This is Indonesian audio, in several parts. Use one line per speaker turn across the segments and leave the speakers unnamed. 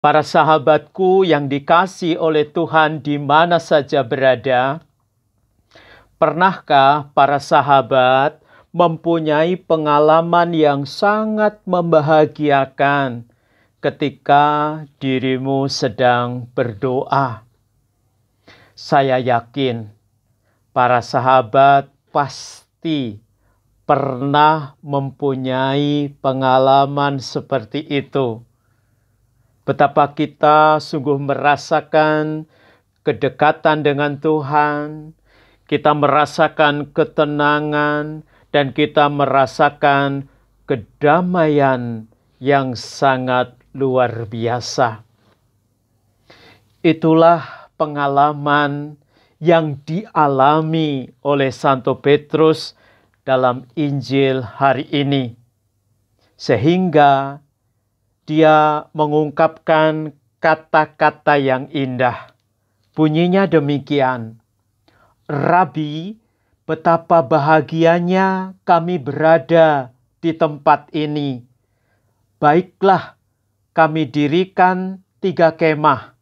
Para sahabatku yang dikasihi oleh Tuhan di mana saja berada, pernahkah para sahabat mempunyai pengalaman yang sangat membahagiakan ketika dirimu sedang berdoa? Saya yakin para sahabat pasti pernah mempunyai pengalaman seperti itu. Betapa kita sungguh merasakan kedekatan dengan Tuhan, kita merasakan ketenangan, dan kita merasakan kedamaian yang sangat luar biasa. Itulah pengalaman yang dialami oleh Santo Petrus dalam Injil hari ini. Sehingga dia mengungkapkan kata-kata yang indah. Bunyinya demikian, "Rabi, betapa bahagianya kami berada di tempat ini. Baiklah, kami dirikan 3 kemah.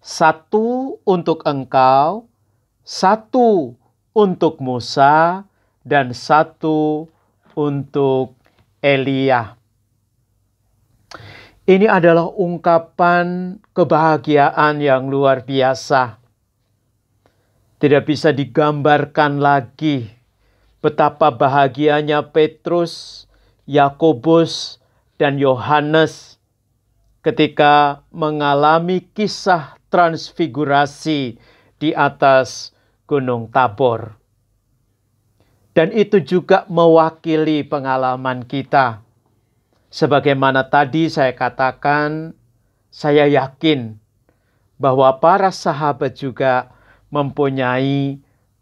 1 untuk engkau, 1 untuk Musa, dan 1 untuk Elia." Ini adalah ungkapan kebahagiaan yang luar biasa. Tidak bisa digambarkan lagi betapa bahagianya Petrus, Yakobus, dan Yohanes ketika mengalami kisah transfigurasi di atas Gunung Tabor. Dan itu juga mewakili pengalaman kita. Sebagaimana tadi saya katakan, saya yakin bahwa para sahabat juga mempunyai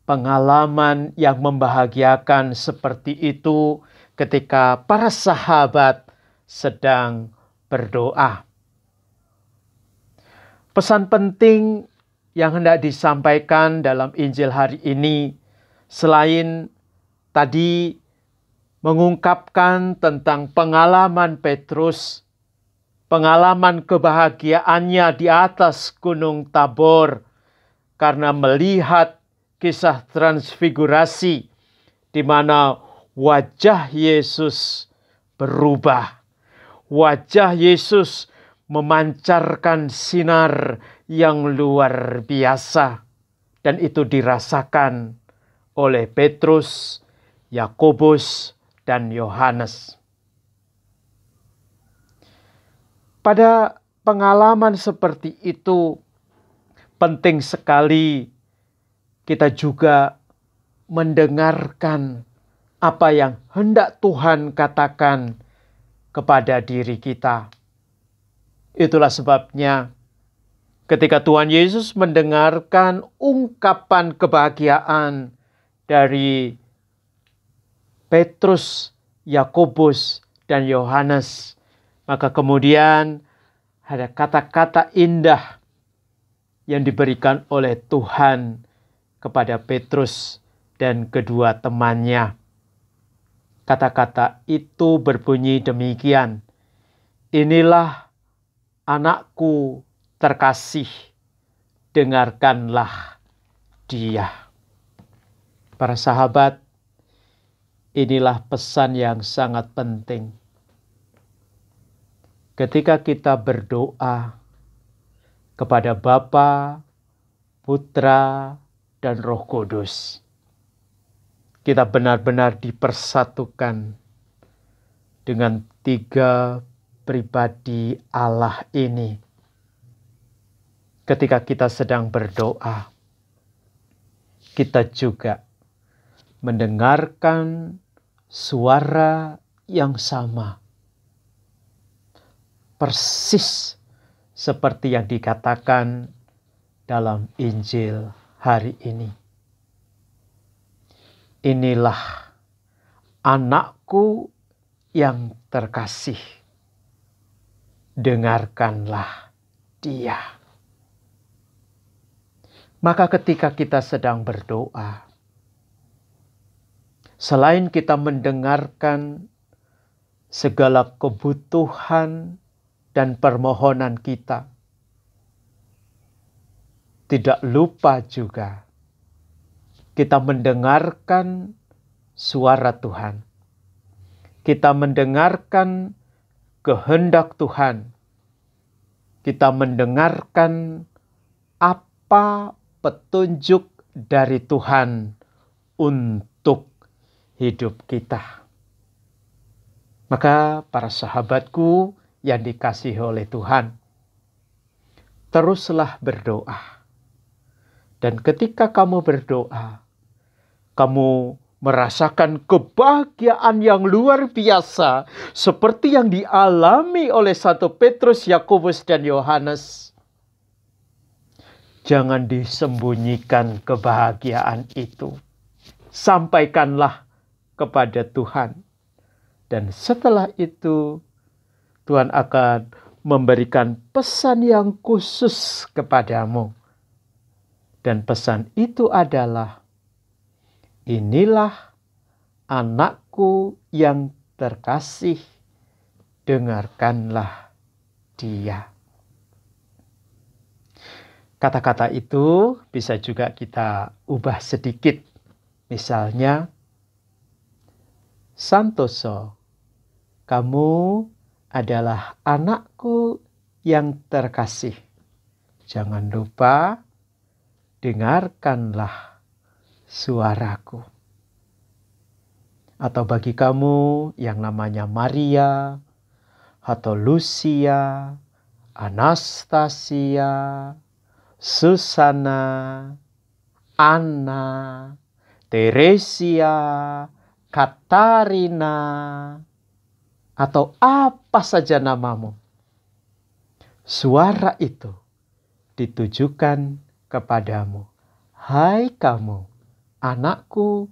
pengalaman yang membahagiakan seperti itu ketika para sahabat sedang berdoa. Pesan penting yang hendak disampaikan dalam Injil hari ini, selain tadi mengungkapkan tentang pengalaman Petrus, pengalaman kebahagiaannya di atas Gunung Tabor karena melihat kisah transfigurasi di mana wajah Yesus berubah. Wajah Yesus memancarkan sinar yang luar biasa, dan itu dirasakan oleh Petrus, Yakobus, dan Yohanes. Pada pengalaman seperti itu, penting sekali kita juga mendengarkan apa yang hendak Tuhan katakan kepada diri kita. Itulah sebabnya ketika Tuhan Yesus mendengarkan ungkapan kebahagiaan dari Petrus, Yakobus, dan Yohanes, maka kemudian ada kata-kata indah yang diberikan oleh Tuhan kepada Petrus dan kedua temannya. Kata-kata itu berbunyi demikian, "Inilah anakku terkasih, dengarkanlah dia." Para sahabat, inilah pesan yang sangat penting. Ketika kita berdoa kepada Bapa, Putra, dan Roh Kudus, kita benar-benar dipersatukan dengan 3 pribadi Allah ini. Ketika kita sedang berdoa, kita juga mendengarkan suara yang sama, persis seperti yang dikatakan dalam Injil hari ini. Inilah anakku yang terkasih, dengarkanlah dia. Maka ketika kita sedang berdoa, selain kita mendengarkan segala kebutuhan dan permohonan kita. Tidak lupa juga kita mendengarkan suara Tuhan. Kita mendengarkan kehendak Tuhan. Kita mendengarkan apa petunjuk dari Tuhan untuk hidup kita. Maka para sahabatku yang dikasihi oleh Tuhan, teruslah berdoa. Dan ketika kamu berdoa, kamu merasakan kebahagiaan yang luar biasa seperti yang dialami oleh Santo Petrus, Yakobus, dan Yohanes. Jangan disembunyikan kebahagiaan itu. Sampaikanlah kepada Tuhan. Dan setelah itu, Tuhan akan memberikan pesan yang khusus kepadamu. Dan pesan itu adalah, inilah anakku yang terkasih, dengarkanlah dia. Kata-kata itu bisa juga kita ubah sedikit. Misalnya, Santoso, kamu adalah anakku yang terkasih. Jangan lupa, dengarkanlah suaraku. Atau bagi kamu yang namanya Maria, atau Lucia, Anastasia, Susana, Anna, Teresia, Katarina, atau apa saja namamu. Suara itu ditujukan kepadamu. Hai kamu, anakku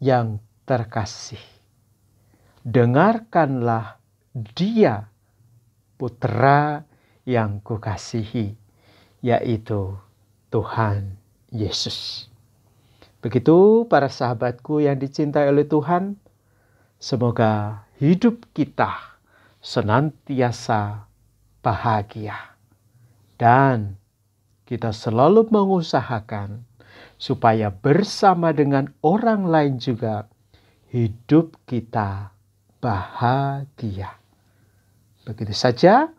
yang terkasih. Dengarkanlah dia, putra yang kukasihi, yaitu Tuhan Yesus. Begitu para sahabatku yang dicintai oleh Tuhan, semoga hidup kita senantiasa bahagia. Dan kita selalu mengusahakan supaya bersama dengan orang lain juga hidup kita bahagia. Begitu saja,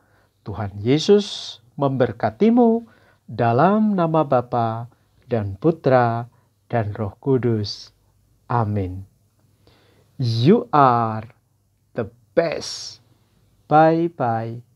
Tuhan Yesus memberkatimu dalam nama Bapa dan Putra dan Roh Kudus. Amin. You are the best. Bye-bye.